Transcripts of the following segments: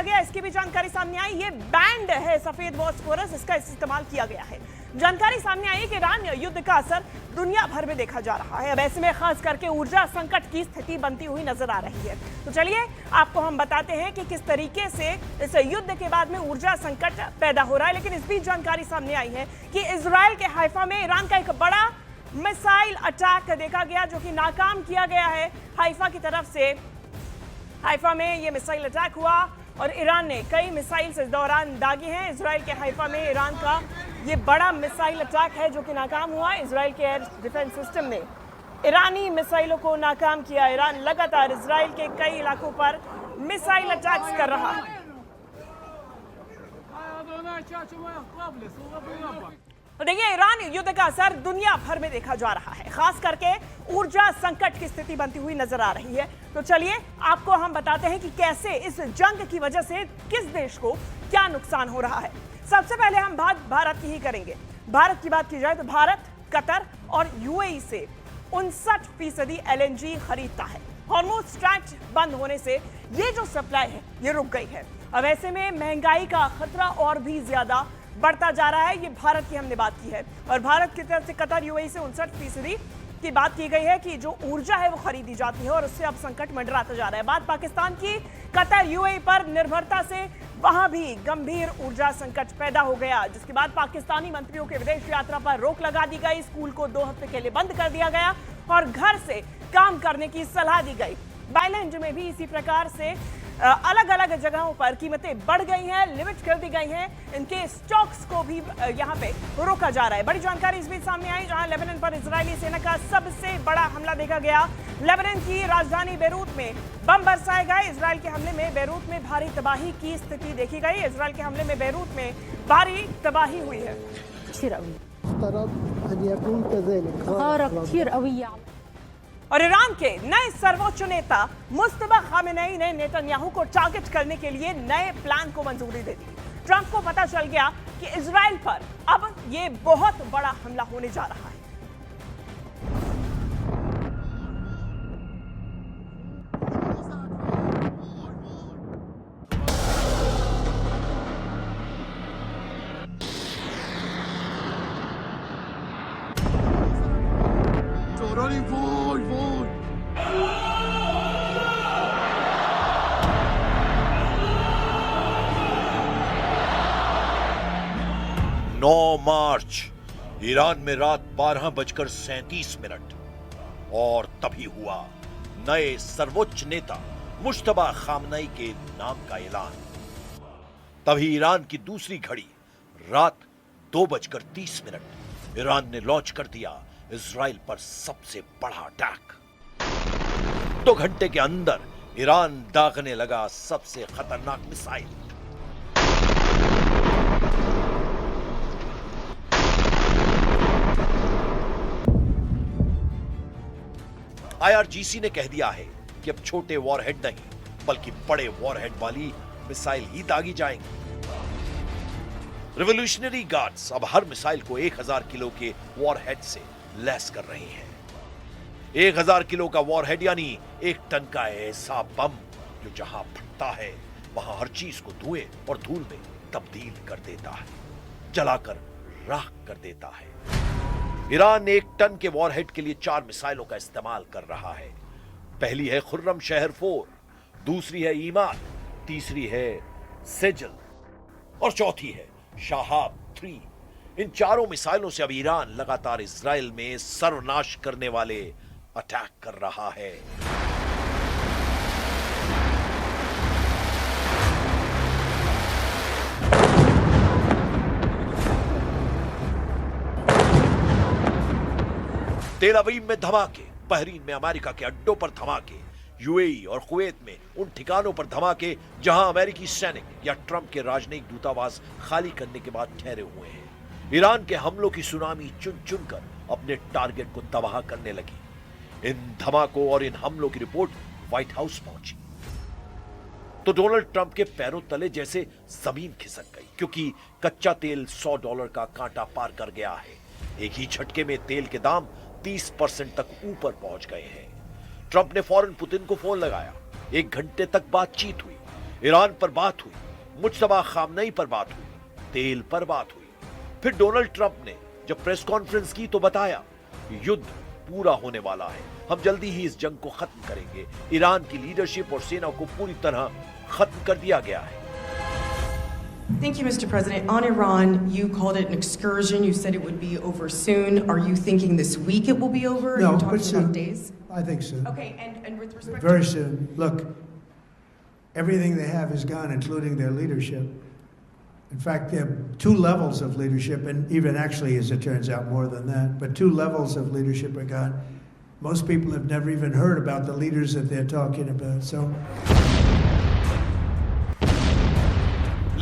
गया, इसकी भी जानकारी सामने आई। ये बैंड है सफेद फास्फोरस, इसका इस्तेमाल किया गया है। जानकारी सामने आई कि ईरान युद्ध का असर दुनिया भर में देखा जा रहा है। अब ऐसे में खास करके ऊर्जा संकट की स्थिति बनती हुई नजर आ रही है। तो चलिए आपको हम बताते हैं कि किस तरीके से इस युद्ध के बाद में ऊर्जा संकट पैदा हो रहा है। लेकिन इस बीच जानकारी सामने आई है कि इजराइल के हाइफा में ईरान का एक बड़ा मिसाइल अटैक देखा गया, जो कि नाकाम किया गया है हाइफा की तरफ से। हाइफा में ये मिसाइल अटैक हुआ और ईरान ने कई मिसाइल इस दौरान दागी हैं। इजराइल के हाइफा में ईरान का ये बड़ा मिसाइल अटैक है जो कि नाकाम हुआ। इजराइल के एयर डिफेंस सिस्टम ने ईरानी मिसाइलों को नाकाम किया। ईरान लगातार इजराइल के कई इलाकों पर मिसाइल अटैक्स कर रहा है। तो देखिए, ईरान युद्ध का असर दुनिया भर में देखा जा रहा है, खास करके ऊर्जा संकट की स्थिति बनती हुई नजर आ रही है। तो चलिए आपको हम बताते हैं कि कैसे इस जंग की वजह से किस देश को क्या नुकसान हो रहा है। सबसे पहले हम बात भारत की ही करेंगे। भारत की बात की जाए तो भारत कतर और यूएई से 59% एलएनजी खरीदता है। हॉर्मुज़ स्ट्रैट बंद होने से ये जो सप्लाई है ये रुक गई है। अब ऐसे में महंगाई का खतरा और भी ज्यादा बढ़ता जा रहा है। ये भारत की हमने बात की है और भारत की तरफ से कतर यूएई से 59% की बात की गई है कि जो ऊर्जा है वो खरीदी जाती है और उससे अब संकट मंडराता जा रहा है। बात पाकिस्तान की, कतर यूएई पर निर्भरता से वहां भी गंभीर ऊर्जा संकट पैदा हो गया, जिसके बाद पाकिस्तानी मंत्रियों के विदेश यात्रा पर रोक लगा दी गई। स्कूल को 2 हफ्ते के लिए बंद कर दिया गया और घर से काम करने की सलाह दी गई। बाइलैंड में भी इसी प्रकार से अलग अलग जगहों पर कीमतें बढ़ गई हैं, लिमिट कर दी गई हैं। इनके स्टॉक्स को भी यहां पे रोका जा रहा है। बड़ी जानकारी इस बीच सामने आई, जहां लेबनान पर इजरायली सेना का सबसे बड़ा हमला देखा गया। लेबनान की राजधानी बेरूत में बम बरसाए गए। इजरायल के हमले में बेरूत में भारी तबाही की स्थिति देखी गई। इजरायल के हमले में बेरूत में भारी तबाही हुई है। और ईरान के नए सर्वोच्च नेता मुस्तफा खामेनेई ने नेतन्याहू को टारगेट करने के लिए नए प्लान को मंजूरी दे दी। ट्रंप को पता चल गया कि इजराइल पर अब ये बहुत बड़ा हमला होने जा रहा है। मार्च ईरान में रात 12:37 और तभी हुआ नए सर्वोच्च नेता मुश्तबा खामनेई के नाम का ऐलान। तभी ईरान की दूसरी घड़ी रात 2:30 ईरान ने लॉन्च कर दिया इजराइल पर सबसे बड़ा अटैक। 2 घंटे के अंदर ईरान दागने लगा सबसे खतरनाक मिसाइल। आईआरजीसी ने कह दिया है कि अब छोटे वॉरहेड नहीं बल्कि बड़े वॉरहेड वाली मिसाइल ही दागी जाएंगी। रिवॉल्यूशनरी गार्ड्स अब हर मिसाइल को 1000 किलो के वॉरहेड से लैस कर रही हैं। 1000 किलो का वॉरहेड यानी 1 टन का ऐसा बम जो जहां फटता है वहां हर चीज को धुएं और धूल में तब्दील कर देता है, जलाकर राख कर देता है। ईरान 1 टन के वॉरहेड के लिए 4 मिसाइलों का इस्तेमाल कर रहा है। पहली है खुर्रम शहर 4, दूसरी है ईमान, तीसरी है सेजल और चौथी है शाहाब 3। इन चारों मिसाइलों से अब ईरान लगातार इजराइल में सर्वनाश करने वाले अटैक कर रहा है। तेल अवीव में धमाके, बहरीन में अमेरिका के अड्डों पर धमाके, यूएई और कुवैत में उन ठिकानों पर धमाके जहां अमेरिकी सैनिक या ट्रंप के राजनयिक दूतावास खाली करने के बाद ठहरे हुए हैं। ईरान के हमलों की सुनामी चुन चुनकर अपने टारगेट को तबाह करने लगी। इन धमाकों और इन हमलों की रिपोर्ट व्हाइट हाउस पहुंची तो डोनाल्ड ट्रंप के पैरों तले जैसे जमीन खिसक गई, क्योंकि कच्चा तेल $100 का कांटा पार कर गया है। एक ही झटके में तेल के दाम 30% तक ऊपर पहुंच गए हैं। ट्रंप ने फौरन पुतिन को फोन लगाया। 1 घंटे तक बातचीत हुई। ईरान पर बात हुई, मुज्तबा खामनेई पर बात हुई, तेल पर बात हुई। फिर डोनाल्ड ट्रंप ने जब प्रेस कॉन्फ्रेंस की तो बताया युद्ध पूरा होने वाला है, हम जल्दी ही इस जंग को खत्म करेंगे। ईरान की लीडरशिप और सेना को पूरी तरह खत्म कर दिया गया है। Thank you, Mr. President. On Iran, you called it an excursion. You said it would be over soon. Are you thinking this week it will be over? No, Are you but talking soon. about days? I think soon. Okay, and with respect Very soon. Look, everything they have is gone, including their leadership. In fact, there are two levels of leadership, and even actually, as it turns out, more than that. But two levels of leadership are gone. Most people have never even heard about the leaders that they're talking about. So.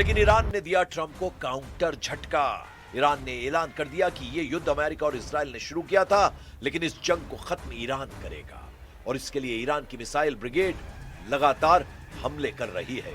लेकिन Iran ने दिया Trump को counter झटका। Iran ने ऐलान कर दिया कि यह युद्ध अमेरिका और इजराइल ने शुरू किया था, लेकिन इस जंग को खत्म ईरान करेगा और इसके लिए ईरान की मिसाइल ब्रिगेड लगातार हमले कर रही है।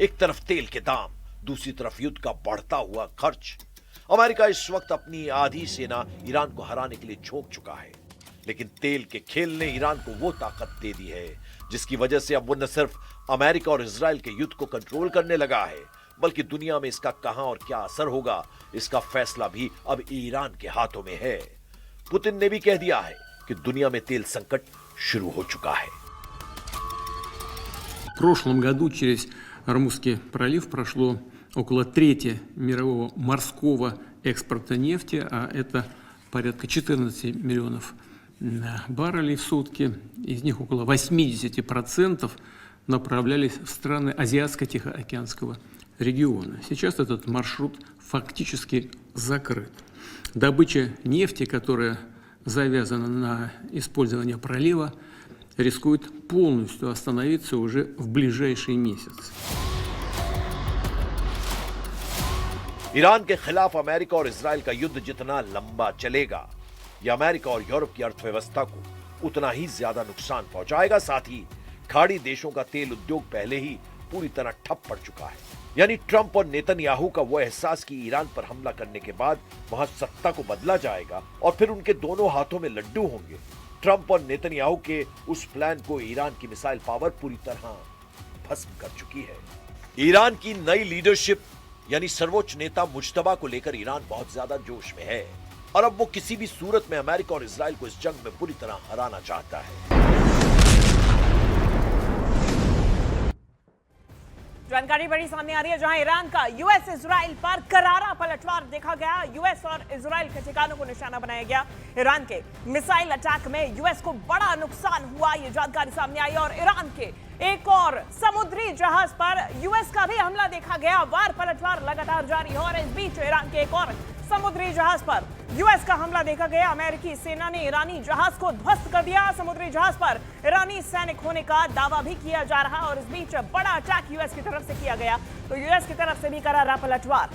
एक तरफ तेल के दाम, दूसरी तरफ युद्ध का बढ़ता हुआ खर्च। अमेरिका इस वक्त अपनी आधी सेना ईरान को हराने के लिए झोंक चुका है, लेकिन तेल के खेल ने ईरान को वो ताकत दे दी है जिसकी वजह से अब वो न सिर्फ अमेरिका और इजराइल के युद्ध को कंट्रोल करने लगा है, बल्कि दुनिया में इसका कहां और क्या असर होगा, इसका फैसला भी अब ईरान के हाथों में है। पुतिन ने भी कह दिया है कि दुनिया में तेल संकट शुरू हो चुका है। В прошлом году через Ормузский пролив прошло около трети мирового морского экспорта нефти, а это порядка 14 миллионов баррелей в сутки. Из них около 80% направлялись в страны Азиатско-Тихоокеанского региона. Сейчас этот маршрут фактически закрыт. Добыча нефти, которая завязана на использование пролива, рискует полностью остановиться уже в ближайший месяц. ईरान के खिलाफ अमेरिका और इजराइल का युद्ध जितना लंबा चलेगा, यह अमेरिका और यूरोप की अर्थव्यवस्था को उतना ही ज्यादा नुकसान पहुंचाएगा। साथ ही खाड़ी देशों का तेल उद्योग पहले ही पूरी तरह ठप पड़ चुका है। यानी ट्रंप और नेतन्याहू का वो एहसास कि ईरान पर हमला करने के बाद वहां सत्ता को बदला जाएगा और फिर उनके दोनों हाथों में लड्डू होंगे। ट्रंप और नेतन्याहू के उस प्लान को ईरान की मिसाइल पावर पूरी तरह भस्म कर चुकी है। ईरान की नई लीडरशिप यानी सर्वोच्च नेता मुज्तबा को लेकर ईरान बहुत ज्यादा जोश में है और अब वो किसी भी सूरत में अमेरिका और इजराइल को इस जंग में पूरी तरह हराना चाहता है। जानकारी बड़ी सामने आ रही है, जहां ईरान का यूएस इजराइल पर करारा पलटवार देखा गया। यूएस और इजराइल के ठिकानों को निशाना बनाया गया। ईरान के मिसाइल अटैक में यूएस को बड़ा नुकसान हुआ, ये जानकारी सामने आई और ईरान के एक और समुद्री जहाज पर यूएस का भी हमला देखा गया। वार पलटवार लगातार जारी है और इस बीच ईरान के एक और समुद्री जहाज पर यूएस का हमला देखा गया। अमेरिकी सेना ने ईरानी जहाज को ध्वस्त कर दिया। समुद्री जहाज पर ईरानी सैनिक होने का दावा भी किया जा रहा है और इस बीच बड़ा अटैक यूएस की तरफ से किया गया, तो यूएस की तरफ से भी करारा पलटवार।